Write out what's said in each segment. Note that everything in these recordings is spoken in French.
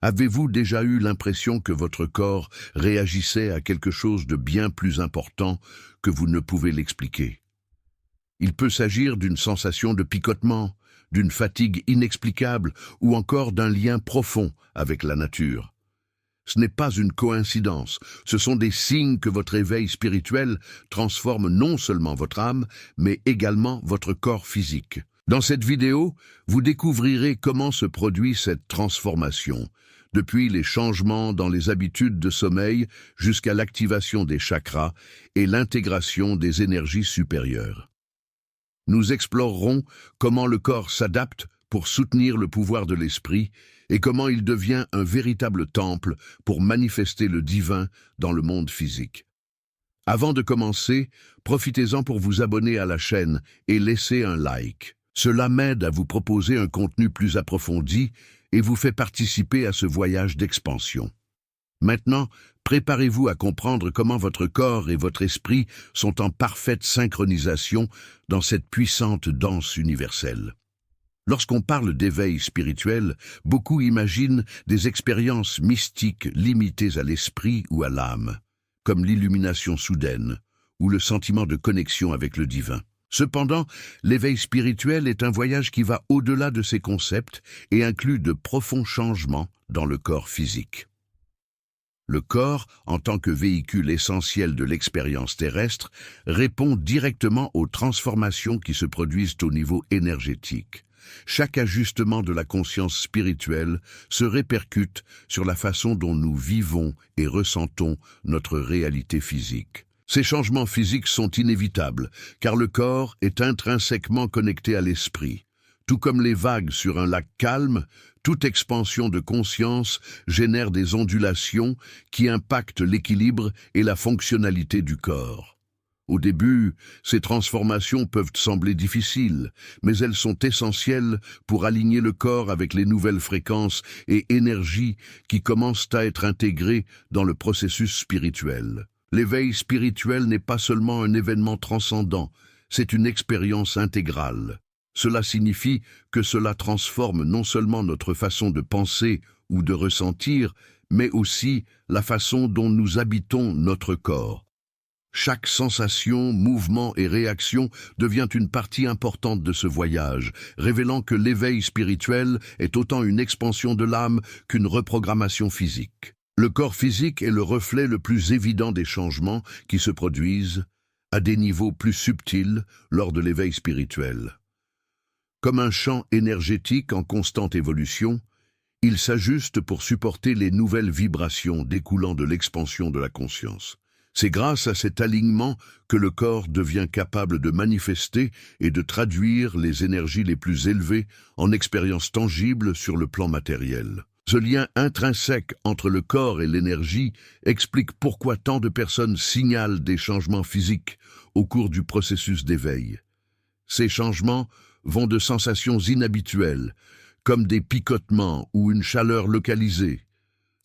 Avez-vous déjà eu l'impression que votre corps réagissait à quelque chose de bien plus important que vous ne pouvez l'expliquer? Il peut s'agir d'une sensation de picotement, d'une fatigue inexplicable ou encore d'un lien profond avec la nature. Ce n'est pas une coïncidence, ce sont des signes que votre éveil spirituel transforme non seulement votre âme, mais également votre corps physique. Dans cette vidéo, vous découvrirez comment se produit cette transformation, depuis les changements dans les habitudes de sommeil jusqu'à l'activation des chakras et l'intégration des énergies supérieures. Nous explorerons comment le corps s'adapte pour soutenir le pouvoir de l'esprit et comment il devient un véritable temple pour manifester le divin dans le monde physique. Avant de commencer, profitez-en pour vous abonner à la chaîne et laisser un like. Cela m'aide à vous proposer un contenu plus approfondi et vous fait participer à ce voyage d'expansion. Maintenant, préparez-vous à comprendre comment votre corps et votre esprit sont en parfaite synchronisation dans cette puissante danse universelle. Lorsqu'on parle d'éveil spirituel, beaucoup imaginent des expériences mystiques limitées à l'esprit ou à l'âme, comme l'illumination soudaine ou le sentiment de connexion avec le divin. Cependant, l'éveil spirituel est un voyage qui va au-delà de ces concepts et inclut de profonds changements dans le corps physique. Le corps, en tant que véhicule essentiel de l'expérience terrestre, répond directement aux transformations qui se produisent au niveau énergétique. Chaque ajustement de la conscience spirituelle se répercute sur la façon dont nous vivons et ressentons notre réalité physique. Ces changements physiques sont inévitables, car le corps est intrinsèquement connecté à l'esprit. Tout comme les vagues sur un lac calme, toute expansion de conscience génère des ondulations qui impactent l'équilibre et la fonctionnalité du corps. Au début, ces transformations peuvent sembler difficiles, mais elles sont essentielles pour aligner le corps avec les nouvelles fréquences et énergies qui commencent à être intégrées dans le processus spirituel. L'éveil spirituel n'est pas seulement un événement transcendant, c'est une expérience intégrale. Cela signifie que cela transforme non seulement notre façon de penser ou de ressentir, mais aussi la façon dont nous habitons notre corps. Chaque sensation, mouvement et réaction devient une partie importante de ce voyage, révélant que l'éveil spirituel est autant une expansion de l'âme qu'une reprogrammation physique. Le corps physique est le reflet le plus évident des changements qui se produisent à des niveaux plus subtils lors de l'éveil spirituel. Comme un champ énergétique en constante évolution, il s'ajuste pour supporter les nouvelles vibrations découlant de l'expansion de la conscience. C'est grâce à cet alignement que le corps devient capable de manifester et de traduire les énergies les plus élevées en expériences tangibles sur le plan matériel. Ce lien intrinsèque entre le corps et l'énergie explique pourquoi tant de personnes signalent des changements physiques au cours du processus d'éveil. Ces changements vont de sensations inhabituelles, comme des picotements ou une chaleur localisée,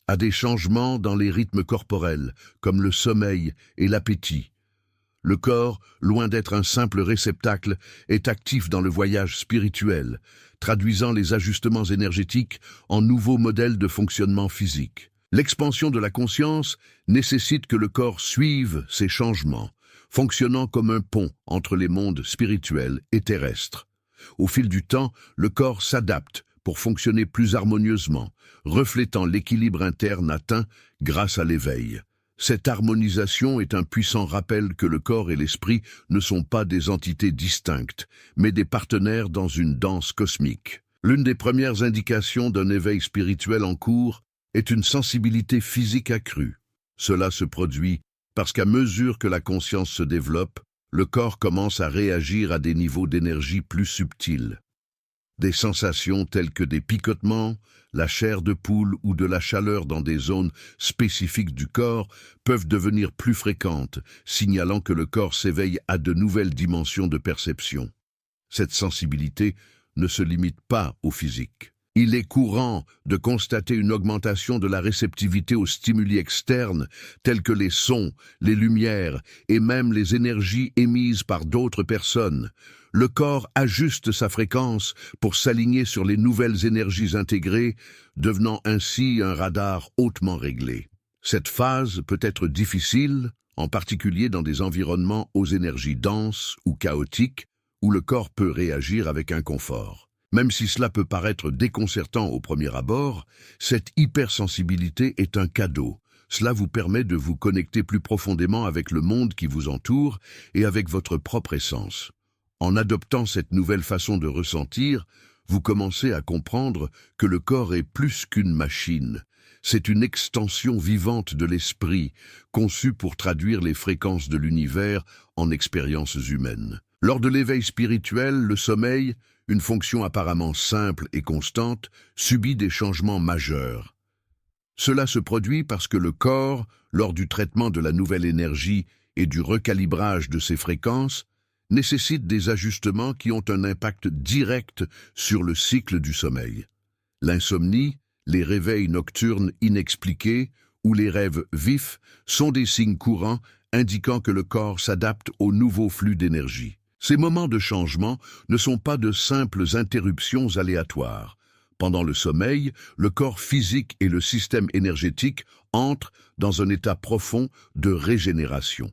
à des changements dans les rythmes corporels, comme le sommeil et l'appétit. Le corps, loin d'être un simple réceptacle, est actif dans le voyage spirituel, traduisant les ajustements énergétiques en nouveaux modèles de fonctionnement physique. L'expansion de la conscience nécessite que le corps suive ces changements, fonctionnant comme un pont entre les mondes spirituels et terrestres. Au fil du temps, le corps s'adapte pour fonctionner plus harmonieusement, reflétant l'équilibre interne atteint grâce à l'éveil. Cette harmonisation est un puissant rappel que le corps et l'esprit ne sont pas des entités distinctes, mais des partenaires dans une danse cosmique. L'une des premières indications d'un éveil spirituel en cours est une sensibilité physique accrue. Cela se produit parce qu'à mesure que la conscience se développe, le corps commence à réagir à des niveaux d'énergie plus subtils. Des sensations telles que des picotements, la chair de poule ou de la chaleur dans des zones spécifiques du corps peuvent devenir plus fréquentes, signalant que le corps s'éveille à de nouvelles dimensions de perception. Cette sensibilité ne se limite pas au physique. Il est courant de constater une augmentation de la réceptivité aux stimuli externes, tels que les sons, les lumières et même les énergies émises par d'autres personnes. le corps ajuste sa fréquence pour s'aligner sur les nouvelles énergies intégrées, devenant ainsi un radar hautement réglé. Cette phase peut être difficile, en particulier dans des environnements aux énergies denses ou chaotiques, où le corps peut réagir avec inconfort. Même si cela peut paraître déconcertant au premier abord, cette hypersensibilité est un cadeau. Cela vous permet de vous connecter plus profondément avec le monde qui vous entoure et avec votre propre essence. En adoptant cette nouvelle façon de ressentir, vous commencez à comprendre que le corps est plus qu'une machine. C'est une extension vivante de l'esprit, conçue pour traduire les fréquences de l'univers en expériences humaines. Lors de l'éveil spirituel, le sommeil, une fonction apparemment simple et constante, subit des changements majeurs. Cela se produit parce que le corps, lors du traitement de la nouvelle énergie et du recalibrage de ses fréquences, nécessite des ajustements qui ont un impact direct sur le cycle du sommeil. L'insomnie, les réveils nocturnes inexpliqués ou les rêves vifs sont des signes courants indiquant que le corps s'adapte aux nouveaux flux d'énergie. Ces moments de changement ne sont pas de simples interruptions aléatoires. Pendant le sommeil, le corps physique et le système énergétique entrent dans un état profond de régénération.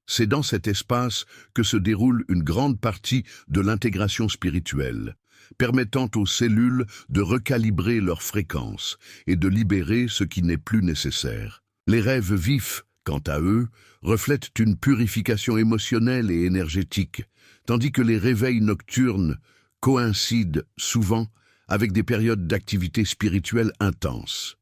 C'est dans cet espace que se déroule une grande partie de l'intégration spirituelle, permettant aux cellules de recalibrer leurs fréquences et de libérer ce qui n'est plus nécessaire. Les rêves vifs, quant à eux, reflètent une purification émotionnelle et énergétique, tandis que les réveils nocturnes coïncident souvent avec des périodes d'activité spirituelle intense.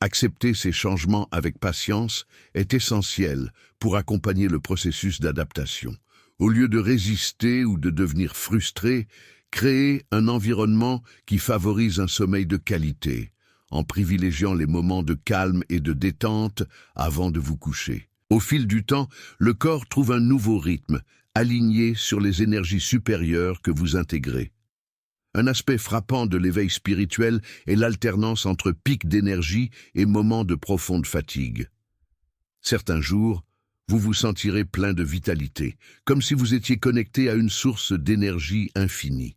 Accepter ces changements avec patience est essentiel pour accompagner le processus d'adaptation. Au lieu de résister ou de devenir frustré, créez un environnement qui favorise un sommeil de qualité, en privilégiant les moments de calme et de détente avant de vous coucher. Au fil du temps, le corps trouve un nouveau rythme, aligné sur les énergies supérieures que vous intégrez. Un aspect frappant de l'éveil spirituel est l'alternance entre pics d'énergie et moments de profonde fatigue. Certains jours, vous vous sentirez plein de vitalité, comme si vous étiez connecté à une source d'énergie infinie.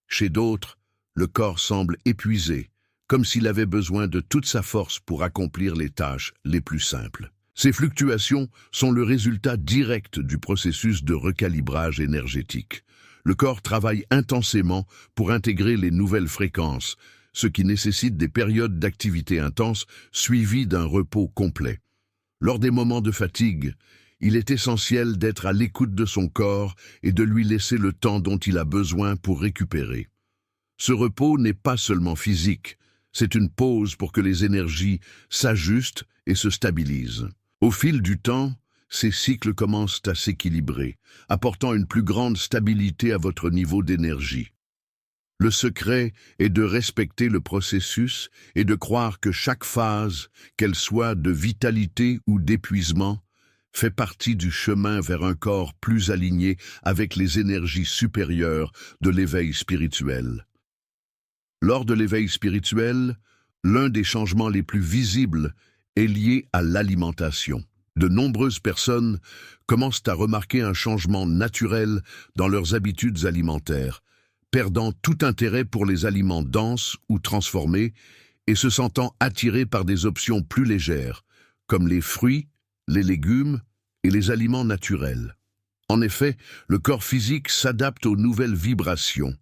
Chez d'autres, le corps semble épuisé, comme s'il avait besoin de toute sa force pour accomplir les tâches les plus simples. Ces fluctuations sont le résultat direct du processus de recalibrage énergétique. Le corps travaille intensément pour intégrer les nouvelles fréquences, ce qui nécessite des périodes d'activité intense suivies d'un repos complet. Lors des moments de fatigue, il est essentiel d'être à l'écoute de son corps et de lui laisser le temps dont il a besoin pour récupérer. Ce repos n'est pas seulement physique, c'est une pause pour que les énergies s'ajustent et se stabilisent. Au fil du temps, ces cycles commencent à s'équilibrer, apportant une plus grande stabilité à votre niveau d'énergie. Le secret est de respecter le processus et de croire que chaque phase, qu'elle soit de vitalité ou d'épuisement, fait partie du chemin vers un corps plus aligné avec les énergies supérieures de l'éveil spirituel. Lors de l'éveil spirituel, l'un des changements les plus visibles est lié à l'alimentation. De nombreuses personnes commencent à remarquer un changement naturel dans leurs habitudes alimentaires, perdant tout intérêt pour les aliments denses ou transformés et se sentant attirés par des options plus légères, comme les fruits, les légumes et les aliments naturels. En effet, le corps physique s'adapte aux nouvelles vibrations,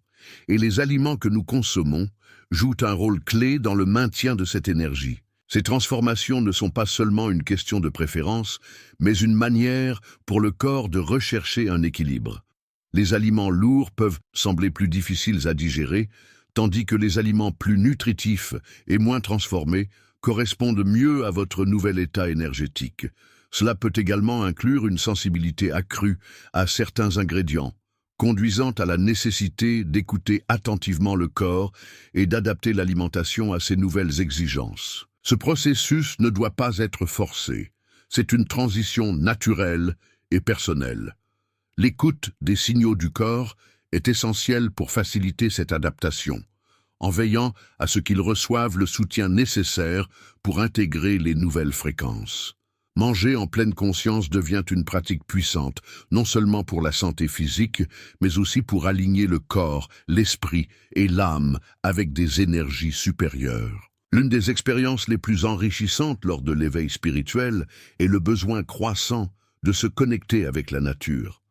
et les aliments que nous consommons jouent un rôle clé dans le maintien de cette énergie. Ces transformations ne sont pas seulement une question de préférence, mais une manière pour le corps de rechercher un équilibre. Les aliments lourds peuvent sembler plus difficiles à digérer, tandis que les aliments plus nutritifs et moins transformés correspondent mieux à votre nouvel état énergétique. Cela peut également inclure une sensibilité accrue à certains ingrédients, conduisant à la nécessité d'écouter attentivement le corps et d'adapter l'alimentation à ces nouvelles exigences. Ce processus ne doit pas être forcé. C'est une transition naturelle et personnelle. L'écoute des signaux du corps est essentielle pour faciliter cette adaptation, en veillant à ce qu'ils reçoivent le soutien nécessaire pour intégrer les nouvelles fréquences. Manger en pleine conscience devient une pratique puissante, non seulement pour la santé physique, mais aussi pour aligner le corps, l'esprit et l'âme avec des énergies supérieures. L'une des expériences les plus enrichissantes lors de l'éveil spirituel est le besoin croissant de se connecter avec la nature.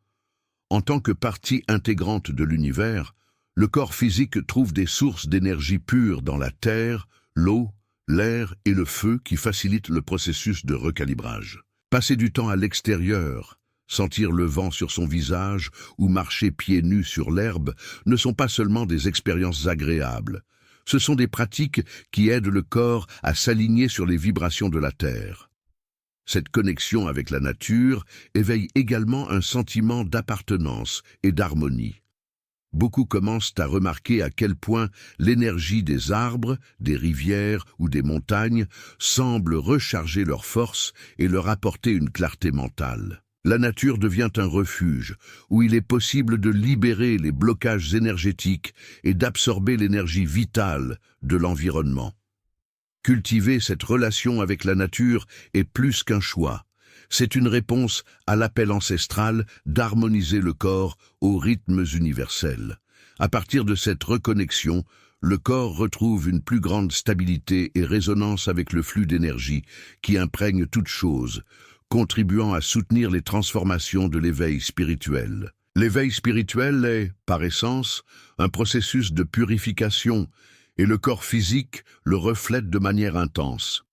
En tant que partie intégrante de l'univers, le corps physique trouve des sources d'énergie pure dans la terre, l'eau, l'air et le feu qui facilitent le processus de recalibrage. Passer du temps à l'extérieur, sentir le vent sur son visage ou marcher pieds nus sur l'herbe ne sont pas seulement des expériences agréables. Ce sont des pratiques qui aident le corps à s'aligner sur les vibrations de la terre. Cette connexion avec la nature éveille également un sentiment d'appartenance et d'harmonie. Beaucoup commencent à remarquer à quel point l'énergie des arbres, des rivières ou des montagnes semble recharger leur force et leur apporter une clarté mentale. La nature devient un refuge où il est possible de libérer les blocages énergétiques et d'absorber l'énergie vitale de l'environnement. Cultiver cette relation avec la nature est plus qu'un choix. C'est une réponse à l'appel ancestral d'harmoniser le corps aux rythmes universels. À partir de cette reconnexion, le corps retrouve une plus grande stabilité et résonance avec le flux d'énergie qui imprègne toute chose, contribuant à soutenir les transformations de l'éveil spirituel. L'éveil spirituel est, par essence, un processus de purification et le corps physique le reflète de manière intense.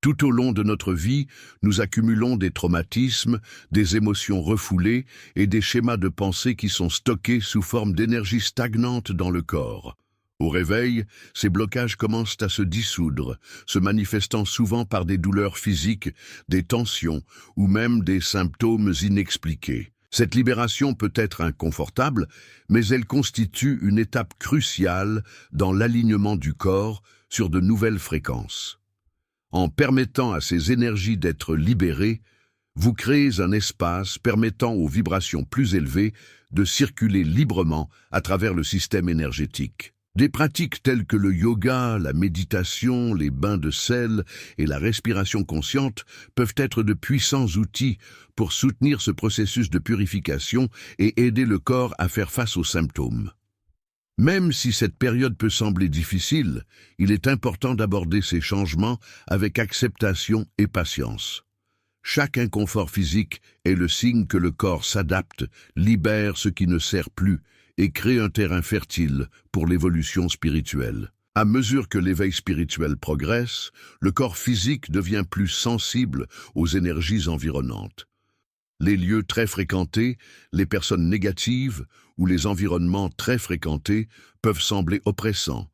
Tout au long de notre vie, nous accumulons des traumatismes, des émotions refoulées et des schémas de pensée qui sont stockés sous forme d'énergie stagnante dans le corps. Au réveil, ces blocages commencent à se dissoudre, se manifestant souvent par des douleurs physiques, des tensions ou même des symptômes inexpliqués. Cette libération peut être inconfortable, mais elle constitue une étape cruciale dans l'alignement du corps sur de nouvelles fréquences. En permettant à ces énergies d'être libérées, vous créez un espace permettant aux vibrations plus élevées de circuler librement à travers le système énergétique. Des pratiques telles que le yoga, la méditation, les bains de sel et la respiration consciente peuvent être de puissants outils pour soutenir ce processus de purification et aider le corps à faire face aux symptômes. Même si cette période peut sembler difficile, il est important d'aborder ces changements avec acceptation et patience. Chaque inconfort physique est le signe que le corps s'adapte, libère ce qui ne sert plus et crée un terrain fertile pour l'évolution spirituelle. À mesure que l'éveil spirituel progresse, le corps physique devient plus sensible aux énergies environnantes. Les lieux très fréquentés, les personnes négatives ou les environnements très fréquentés peuvent sembler oppressants,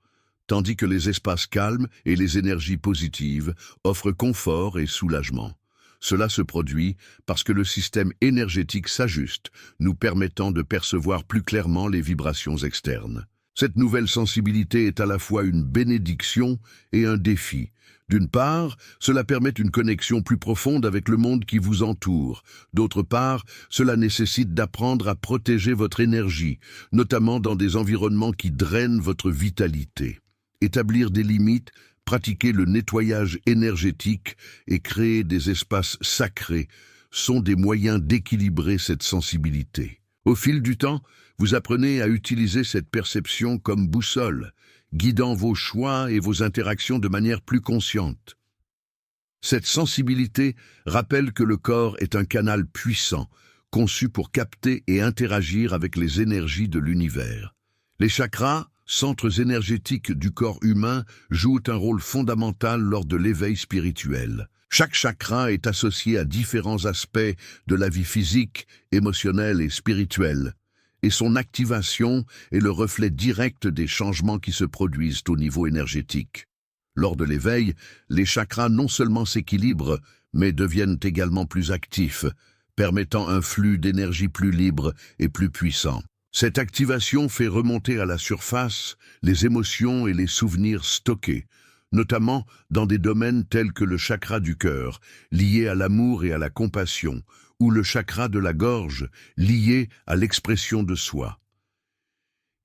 tandis que les espaces calmes et les énergies positives offrent confort et soulagement. Cela se produit parce que le système énergétique s'ajuste, nous permettant de percevoir plus clairement les vibrations externes. Cette nouvelle sensibilité est à la fois une bénédiction et un défi. D'une part, cela permet une connexion plus profonde avec le monde qui vous entoure. D'autre part, cela nécessite d'apprendre à protéger votre énergie, notamment dans des environnements qui drainent votre vitalité. Établir des limites, pratiquer le nettoyage énergétique et créer des espaces sacrés sont des moyens d'équilibrer cette sensibilité. Au fil du temps, vous apprenez à utiliser cette perception comme boussole, guidant vos choix et vos interactions de manière plus consciente. Cette sensibilité rappelle que le corps est un canal puissant, conçu pour capter et interagir avec les énergies de l'univers. Les chakras, centres énergétiques du corps humain, jouent un rôle fondamental lors de l'éveil spirituel. Chaque chakra est associé à différents aspects de la vie physique, émotionnelle et spirituelle, et son activation est le reflet direct des changements qui se produisent au niveau énergétique. Lors de l'éveil, les chakras non seulement s'équilibrent, mais deviennent également plus actifs, permettant un flux d'énergie plus libre et plus puissant. Cette activation fait remonter à la surface les émotions et les souvenirs stockés, notamment dans des domaines tels que le chakra du cœur, lié à l'amour et à la compassion, ou le chakra de la gorge, lié à l'expression de soi.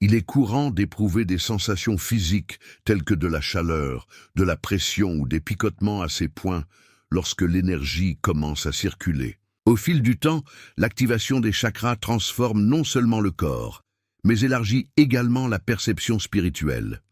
Il est courant d'éprouver des sensations physiques telles que de la chaleur, de la pression ou des picotements à ces points lorsque l'énergie commence à circuler. Au fil du temps, l'activation des chakras transforme non seulement le corps, mais élargit également la perception spirituelle.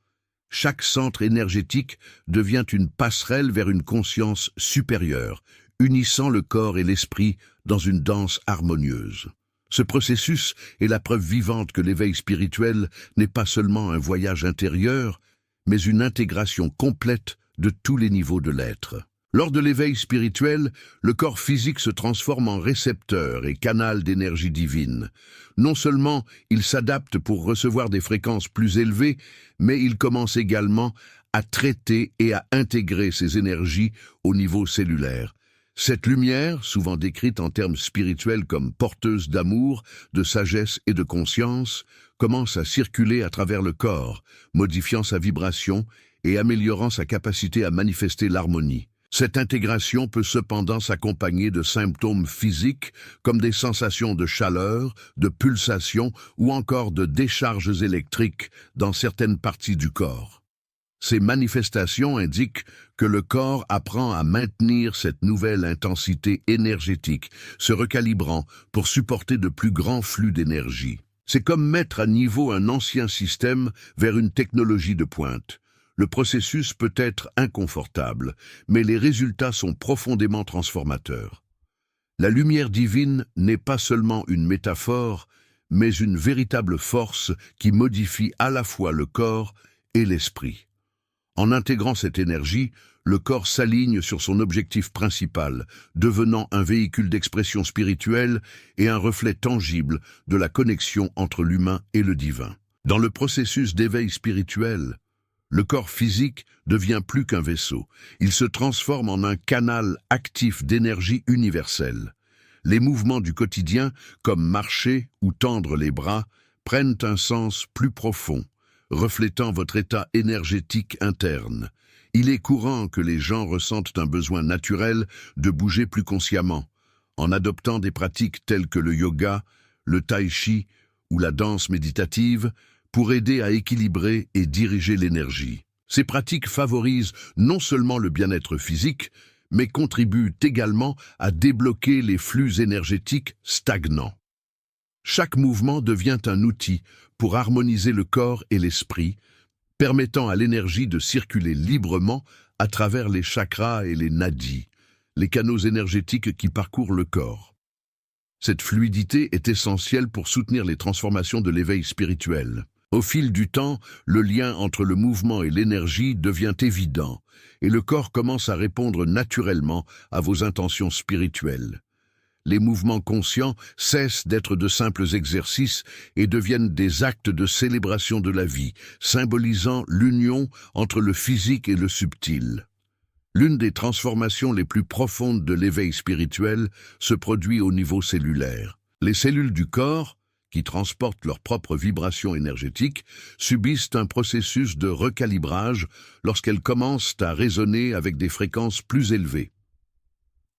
Chaque centre énergétique devient une passerelle vers une conscience supérieure, unissant le corps et l'esprit dans une danse harmonieuse. Ce processus est la preuve vivante que l'éveil spirituel n'est pas seulement un voyage intérieur, mais une intégration complète de tous les niveaux de l'être. Lors de l'éveil spirituel, le corps physique se transforme en récepteur et canal d'énergie divine. Non seulement il s'adapte pour recevoir des fréquences plus élevées, mais il commence également à traiter et à intégrer ces énergies au niveau cellulaire. Cette lumière, souvent décrite en termes spirituels comme porteuse d'amour, de sagesse et de conscience, commence à circuler à travers le corps, modifiant sa vibration et améliorant sa capacité à manifester l'harmonie. Cette intégration peut cependant s'accompagner de symptômes physiques comme des sensations de chaleur, de pulsation ou encore de décharges électriques dans certaines parties du corps. Ces manifestations indiquent que le corps apprend à maintenir cette nouvelle intensité énergétique, se recalibrant pour supporter de plus grands flux d'énergie. C'est comme mettre à niveau un ancien système vers une technologie de pointe. Le processus peut être inconfortable, mais les résultats sont profondément transformateurs. La lumière divine n'est pas seulement une métaphore, mais une véritable force qui modifie à la fois le corps et l'esprit. En intégrant cette énergie, le corps s'aligne sur son objectif principal, devenant un véhicule d'expression spirituelle et un reflet tangible de la connexion entre l'humain et le divin. Dans le processus d'éveil spirituel, le corps physique devient plus qu'un vaisseau. Il se transforme en un canal actif d'énergie universelle. Les mouvements du quotidien, comme marcher ou tendre les bras, prennent un sens plus profond, reflétant votre état énergétique interne. Il est courant que les gens ressentent un besoin naturel de bouger plus consciemment, en adoptant des pratiques telles que le yoga, le tai chi ou la danse méditative, pour aider à équilibrer et diriger l'énergie. Ces pratiques favorisent non seulement le bien-être physique, mais contribuent également à débloquer les flux énergétiques stagnants. Chaque mouvement devient un outil pour harmoniser le corps et l'esprit, permettant à l'énergie de circuler librement à travers les chakras et les nadis, les canaux énergétiques qui parcourent le corps. Cette fluidité est essentielle pour soutenir les transformations de l'éveil spirituel. Au fil du temps, le lien entre le mouvement et l'énergie devient évident, et le corps commence à répondre naturellement à vos intentions spirituelles. Les mouvements conscients cessent d'être de simples exercices et deviennent des actes de célébration de la vie, symbolisant l'union entre le physique et le subtil. L'une des transformations les plus profondes de l'éveil spirituel se produit au niveau cellulaire. Les cellules du corps, qui transportent leurs propres vibrations énergétiques, subissent un processus de recalibrage lorsqu'elles commencent à résonner avec des fréquences plus élevées.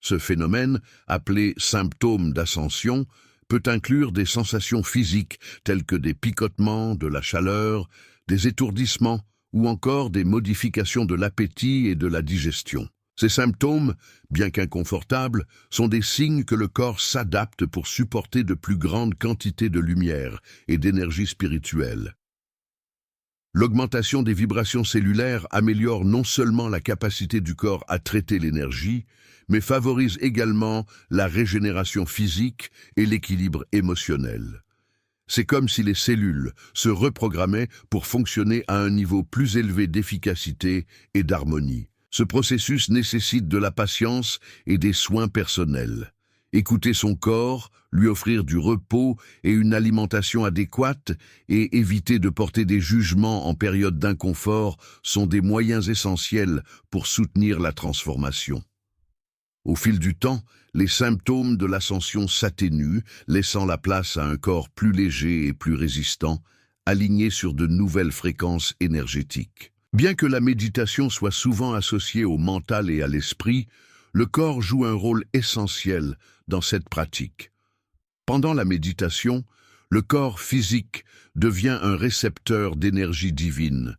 Ce phénomène, appelé symptôme d'ascension, peut inclure des sensations physiques telles que des picotements, de la chaleur, des étourdissements ou encore des modifications de l'appétit et de la digestion. Ces symptômes, bien qu'inconfortables, sont des signes que le corps s'adapte pour supporter de plus grandes quantités de lumière et d'énergie spirituelle. L'augmentation des vibrations cellulaires améliore non seulement la capacité du corps à traiter l'énergie, mais favorise également la régénération physique et l'équilibre émotionnel. C'est comme si les cellules se reprogrammaient pour fonctionner à un niveau plus élevé d'efficacité et d'harmonie. Ce processus nécessite de la patience et des soins personnels. Écouter son corps, lui offrir du repos et une alimentation adéquate et éviter de porter des jugements en période d'inconfort sont des moyens essentiels pour soutenir la transformation. Au fil du temps, les symptômes de l'ascension s'atténuent, laissant la place à un corps plus léger et plus résistant, aligné sur de nouvelles fréquences énergétiques. Bien que la méditation soit souvent associée au mental et à l'esprit, le corps joue un rôle essentiel dans cette pratique. Pendant la méditation, le corps physique devient un récepteur d'énergie divine,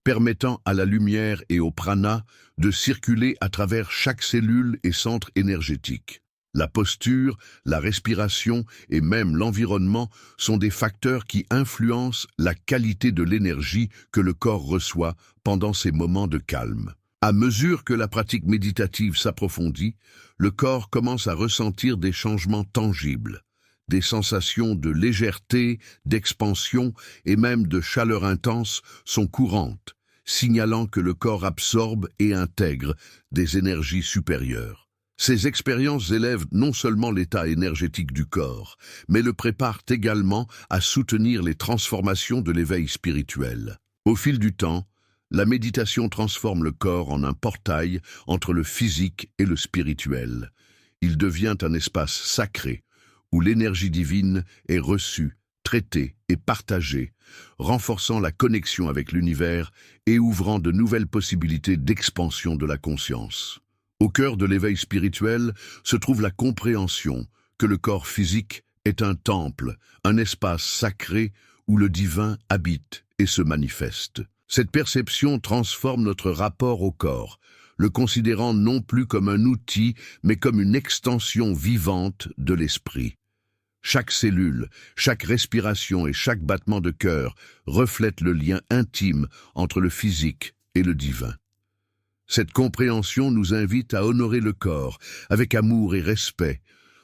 permettant à la lumière et au prana de circuler à travers chaque cellule et centre énergétique. La posture, la respiration et même l'environnement sont des facteurs qui influencent la qualité de l'énergie que le corps reçoit pendant ces moments de calme. À mesure que la pratique méditative s'approfondit, le corps commence à ressentir des changements tangibles. Des sensations de légèreté, d'expansion et même de chaleur intense sont courantes, signalant que le corps absorbe et intègre des énergies supérieures. Ces expériences élèvent non seulement l'état énergétique du corps, mais le préparent également à soutenir les transformations de l'éveil spirituel. Au fil du temps, la méditation transforme le corps en un portail entre le physique et le spirituel. Il devient un espace sacré, où l'énergie divine est reçue, traitée et partagée, renforçant la connexion avec l'univers et ouvrant de nouvelles possibilités d'expansion de la conscience. Au cœur de l'éveil spirituel se trouve la compréhension que le corps physique est un temple, un espace sacré où le divin habite et se manifeste. Cette perception transforme notre rapport au corps, le considérant non plus comme un outil, mais comme une extension vivante de l'esprit. Chaque cellule, chaque respiration et chaque battement de cœur reflètent le lien intime entre le physique et le divin. Cette compréhension nous invite à honorer le corps avec amour et respect,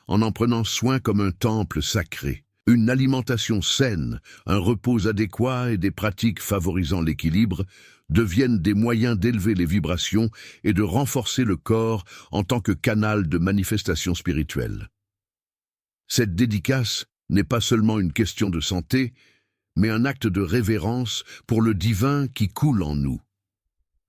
en prenant soin comme un temple sacré. Une alimentation saine, un repos adéquat et des pratiques favorisant l'équilibre deviennent des moyens d'élever les vibrations et de renforcer le corps en tant que canal de manifestation spirituelle. Cette dédicace n'est pas seulement une question de santé, mais un acte de révérence pour le divin qui coule en nous.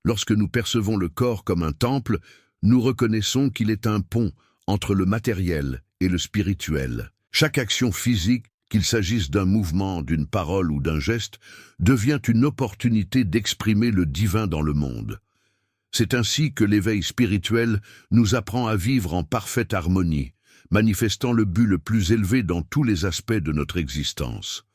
Lorsque nous percevons le corps comme un temple, nous reconnaissons qu'il est un pont entre le matériel et le spirituel. Chaque action physique, qu'il s'agisse d'un mouvement, d'une parole ou d'un geste, devient une opportunité d'exprimer le divin dans le monde. C'est ainsi que l'éveil spirituel nous apprend à vivre en parfaite harmonie, manifestant le but le plus élevé dans tous les aspects de notre existence.